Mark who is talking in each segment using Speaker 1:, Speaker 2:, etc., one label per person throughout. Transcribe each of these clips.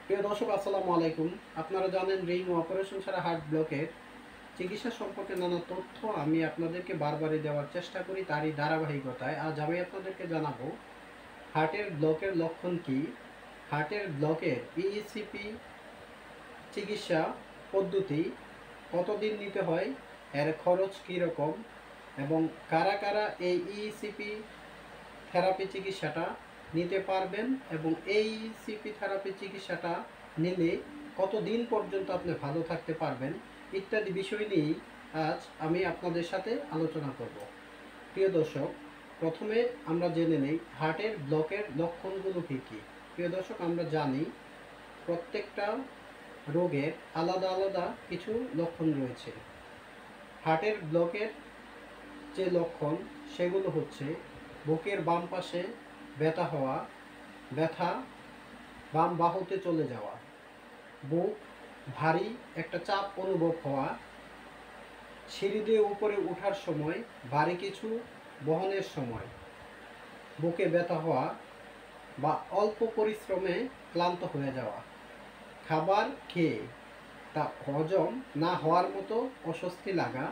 Speaker 1: প্রিয় দর্শক, আসসালামু আলাইকুম। আপনারা জানেন রিং অপারেশন ছাড়া হার্ট ব্লকের চিকিৎসা সম্পর্কে নানা তথ্য আমি আপনাদেরকে বারবারই দেওয়ার চেষ্টা করি। তারই ধারাবাহিকতায় আজ আমি আপনাদেরকে জানাবো হার্টের ব্লকের লক্ষণ কী, হার্টের ব্লকের ইইসিপি চিকিৎসা পদ্ধতি কতদিন নিতে হয়, এর খরচ কীরকম এবং কারা কারা এই ইইসিপি থেরাপি চিকিৎসাটা নিতে পারবেন এবং এই ইসিপি থেরাপি চিকিৎসাটা নিলে কতদিন পর্যন্ত আপনি ভালো থাকতে পারবেন ইত্যাদি বিষয় নিয়েই আজ আমি আপনাদের সাথে আলোচনা করব। প্রিয় দর্শক, প্রথমে আমরা জেনে নেই হার্টের ব্লকের লক্ষণগুলো কী কী। প্রিয় দর্শক, আমরা জানি প্রত্যেকটা রোগের আলাদা আলাদা কিছু লক্ষণ রয়েছে। হার্টের ব্লকের যে লক্ষণ সেগুলো হচ্ছে বুকের বাম পাশে ব্যথা হওয়া, ব্যথা বাম বাহুতে চলে যাওয়া, বুক ভারী একটা চাপ অনুভব হওয়া, সিঁড়ি দিয়ে উপরে ওঠার সময় ভারী কিছু বহনের সময় বুকে ব্যথা হওয়া বা অল্প পরিশ্রমে ক্লান্ত হয়ে যাওয়া, খাবার খেয়ে তা হজম না হওয়ার মতো অস্বস্তি লাগা,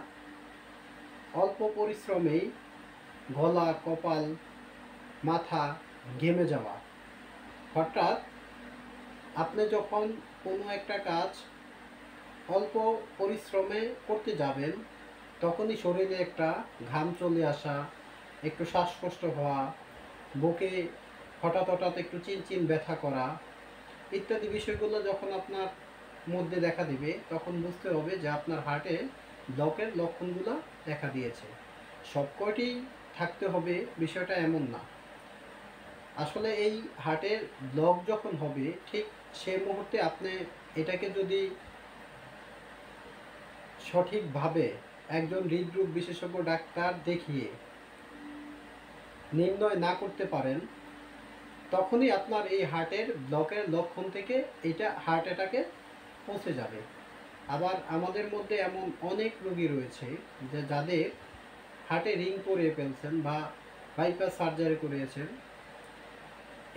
Speaker 1: অল্প পরিশ্রমেই গলা, কপাল, মাথা ঘেমে যাওয়া। হঠাৎ আপনি যখন কোনো একটা কাজ অল্প পরিশ্রমে করতে যাবেন তখনই শরীরে একটা ঘাম চলে আসা, একটু শ্বাসকষ্ট হওয়া, বুকে হঠাৎ হঠাৎ একটু চিনচিন ব্যথা করা ইত্যাদি বিষয়গুলো যখন আপনার মধ্যে দেখা দিবে তখন বুঝতে হবে যে আপনার হার্টে ব্লকের লক্ষণগুলো দেখা দিয়েছে। সবকটি থাকতে হবে বিষয়টা এমন না। আসলে এই হার্টের ব্লক যখন হবে ঠিক সেই মুহূর্তে আপনি এটাকে যদি সঠিকভাবে একজন হৃদরোগ বিশেষজ্ঞ ডাক্তার দেখিয়ে নির্ণয় না করতে পারেন তখনই আপনার এই হার্টের ব্লকের লক্ষণ থেকে এটা হার্ট অ্যাটাকে পৌঁছে যাবে। আবার আমাদের মধ্যে এমন অনেক রোগী রয়েছে যে যাদের হার্টে রিং পরিয়ে ফেলছেন বা বাইপাস সার্জারি করিয়েছেন,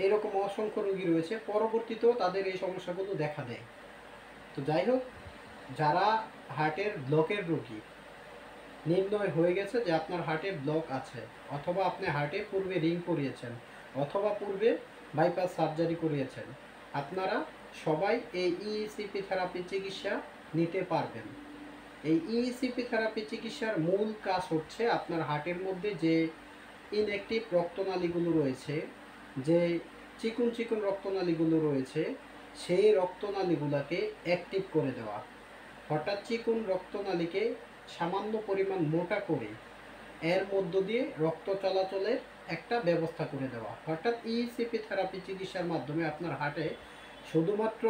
Speaker 1: এরকম অসংখ্য রোগী রয়েছে, পরবর্তীতেও তাদের এই সমস্যাগুলো দেখা দেয়। তো যাই হোক, যারা হার্টের ব্লকের রোগী নির্ণয় হয়ে গেছে যে আপনার হার্টে ব্লক আছে, অথবা আপনি হার্টে পূর্বে রিং করিয়েছেন অথবা পূর্বে বাইপাস সার্জারি করিয়েছেন, আপনারা সবাই এই ইইসিপি থেরাপি চিকিৎসা নিতে পারবেন। এই ইইসিপি থেরাপি চিকিৎসার মূল কাজ হচ্ছে আপনার হার্টের মধ্যে যে ইনঅ্যাক্টিভ রক্তনালীগুলো রয়েছে, যে চিকন চিকন রক্তনালীগুলো রয়েছে, সেই রক্তনালীগুলোকে অ্যাক্টিভ করে দেওয়া। হঠাৎ চিকন রক্তনালীকে সামান্য পরিমাণ মোটা করে এর মধ্য দিয়ে রক্ত চলাচলের একটা ব্যবস্থা করে দেওয়া। অর্থাৎ ইসিপি থেরাপি চিকিৎসার মাধ্যমে আপনার হার্টে শুধুমাত্র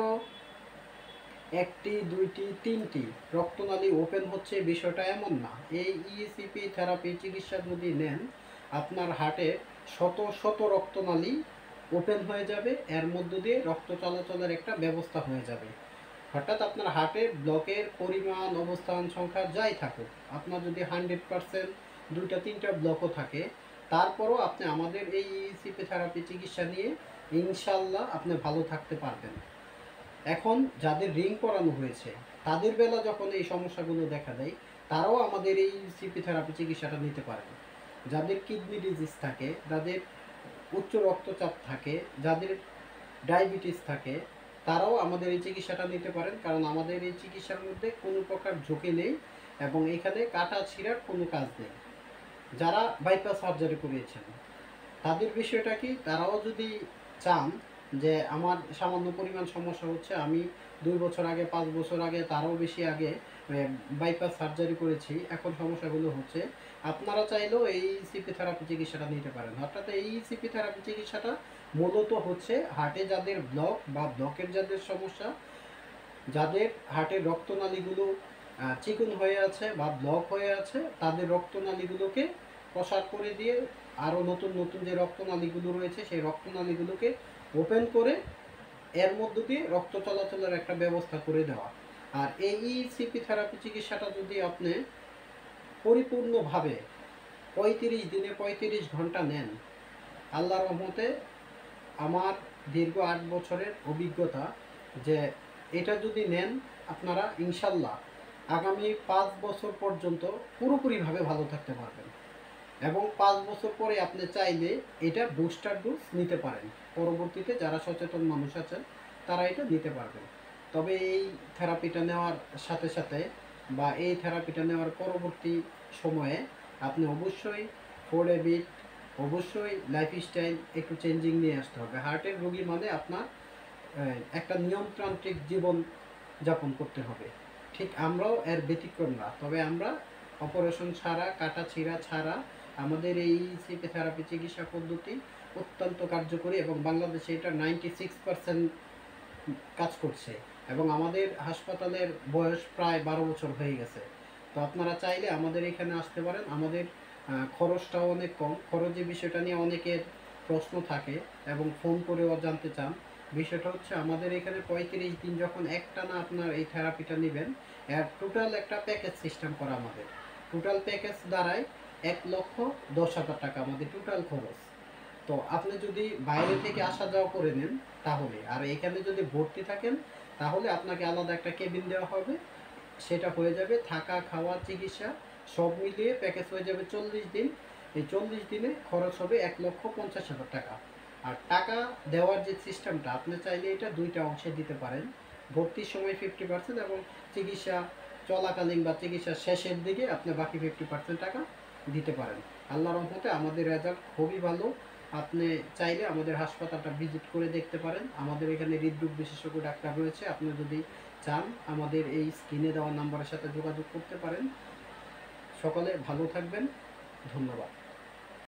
Speaker 1: একটি, দুইটি, তিনটি রক্তনালী ওপেন হচ্ছে বিষয়টা এমন না। এই ইসিপি থেরাপি চিকিৎসা যদি নেন আপনার হার্টে শত শত রক্তনালী ওপেন হয়ে যাবে, এর মধ্য দিয়ে রক্ত চলাচলের একটা ব্যবস্থা হয়ে যাবে। হঠাৎ আপনার হার্টে ব্লকের পরিমাণ, অবস্থান, সংখ্যা যাই থাকুক, আপনার যদি 100% দুইটা তিনটা ব্লকও থাকে, তারপরও আপনি আমাদের এই ইসিপি থেরাপি চিকিৎসা নিয়ে ইনশাল্লাহ আপনি ভালো থাকতে পারবেন। এখন যাদের রিং করানো হয়েছে তাদের বেলা যখন এই সমস্যাগুলো দেখা দেয় তারাও আমাদের এই ইসিপি থেরাপি চিকিৎসাটা নিতে পারেন। যাদের কিডনি ডিজিজ থাকে, যাদের উচ্চ রক্তচাপ থাকে, যাদের ডায়াবেটিস থাকে, তারাও আমাদের এই চিকিৎসাটা নিতে পারেন, কারণ আমাদের এই চিকিৎসার মধ্যে কোনো প্রকার ঝুঁকি নেই এবং এখানে কাটা ছিঁড়ার কোনো কাজ নেই। যারা বাইপাস সার্জারি করিয়েছেন তাদের বিষয়টা কি, তারাও যদি চান যে আমার সামান্য পরিমাণ সমস্যা হচ্ছে, আমি 2 বছর আগে, 5 বছর আগে, তারও বেশি আগে বাইপাস সার্জারি করেছি, এখন সমস্যাগুলো হচ্ছে, আপনারা চাইলেও এই সিপি থেরাপি চিকিৎসাটা নিতে পারেন। অর্থাৎ এই সিপি থেরাপি চিকিৎসাটা মূলত হচ্ছে হার্টে যাদের ব্লক বা ব্লকের যাদের সমস্যা, যাদের হার্টের রক্তনালীগুলো চিকন হয়ে আছে বা ব্লক হয়ে আছে, তাদের রক্তনালীগুলোকে প্রসার করে দিয়ে আরও নতুন নতুন যে রক্তনালীগুলো রয়েছে সেই রক্তনালীগুলোকে ওপেন করে এর মধ্য দিয়ে রক্ত চলাচলের একটা ব্যবস্থা করে দেওয়া। আর এই ইসিপি থেরাপি চিকিৎসাটা যদি আপনি পরিপূর্ণভাবে 35 দিনে 35 ঘন্টা নেন, আল্লাহর রহমতে আমার দীর্ঘ 8 বছরের অভিজ্ঞতা যে এটা যদি নেন আপনারা ইনশাল্লাহ আগামী 5 বছর পর্যন্ত পুরোপুরিভাবে ভালো থাকতে পারবেন। এবং 5 বছর পরে আপনি চাইলে এটা বুস্টার ডোজ নিতে পারেন। পরবর্তীতে যারা সচেতন মানুষ আছেন তারা এটা নিতে পারবেন। তবে এই থেরাপিটা নেওয়ার সাথে সাথে বা এই থেরাপিটা নেওয়ার পরবর্তী সময়ে আপনি অবশ্যই ফুড হ্যাবিট, অবশ্যই লাইফস্টাইল একটু চেঞ্জিং নিয়ে আসতে হবে। হার্টের রোগী মানে আপনার একটা নিয়মতান্ত্রিক জীবন যাপন করতে হবে। ঠিক আমরাও এর ব্যতিক্রম না, তবে আমরা অপারেশন ছাড়া, কাটা ছিঁড়া ছাড়া আমাদের এই ইসিপি থেরাপি চিকিৎসা পদ্ধতি অত্যন্ত কার্যকরী এবং বাংলাদেশে এটা 96% কাজ করছে এবং আমাদের হাসপাতালের বয়স প্রায় 12 বছর হয়ে গেছে। তো আপনারা চাইলে আমাদের এখানে আসতে পারেন। আমাদের খরচটাও অনেক কম। খরচের বিষয়টা নিয়ে অনেকের প্রশ্ন থাকে এবং ফোন করেও জানতে চান। বিষয়টা হচ্ছে আমাদের এখানে 35 দিন যখন একটানা আপনার এই থেরাপিটা নেবেন, এর টোটাল একটা প্যাকেজ সিস্টেম করা আমাদের। টোটাল প্যাকেজ দাঁড়ায় 1,10,000 টাকা আমাদের টোটাল খরচ। তো আপনি যদি বাইরে থেকে আসা যাওয়া করে নেন তাহলে, আর এখানে যদি ভর্তি থাকেন তাহলে আপনাকে আলাদা একটা কেবিন দেওয়া হবে। সেটা হয়ে যাবে থাকা, খাওয়া, চিকিৎসা সব মিলিয়ে প্যাকেজ হয়ে যাবে 40 দিন। এই 40 দিনে খরচ হবে 1,50,000 টাকা। আর টাকা দেওয়ার যে সিস্টেমটা আপনি চাইলে এটা দুইটা অংশে দিতে পারেন। ভর্তির সময় 50% এবং চিকিৎসা চলাকালীন বা চিকিৎসা শেষের দিকে আপনি বাকি 50% টাকা দিতে পারেন। আল্লাহর রহমতে আমাদের রেজাল্ট খুবই ভালো। আপনি চাইলে আমাদের হাসপাতালটা ভিজিট করে দেখতে পারেন। আমাদের এখানে হৃদরোগ বিশেষজ্ঞ ডাক্তার রয়েছে। আপনি যদি চান আমাদের এই স্ক্রিনে দেওয়া নাম্বারের সাথে যোগাযোগ করতে পারেন। সকলে ভালো থাকবেন। ধন্যবাদ।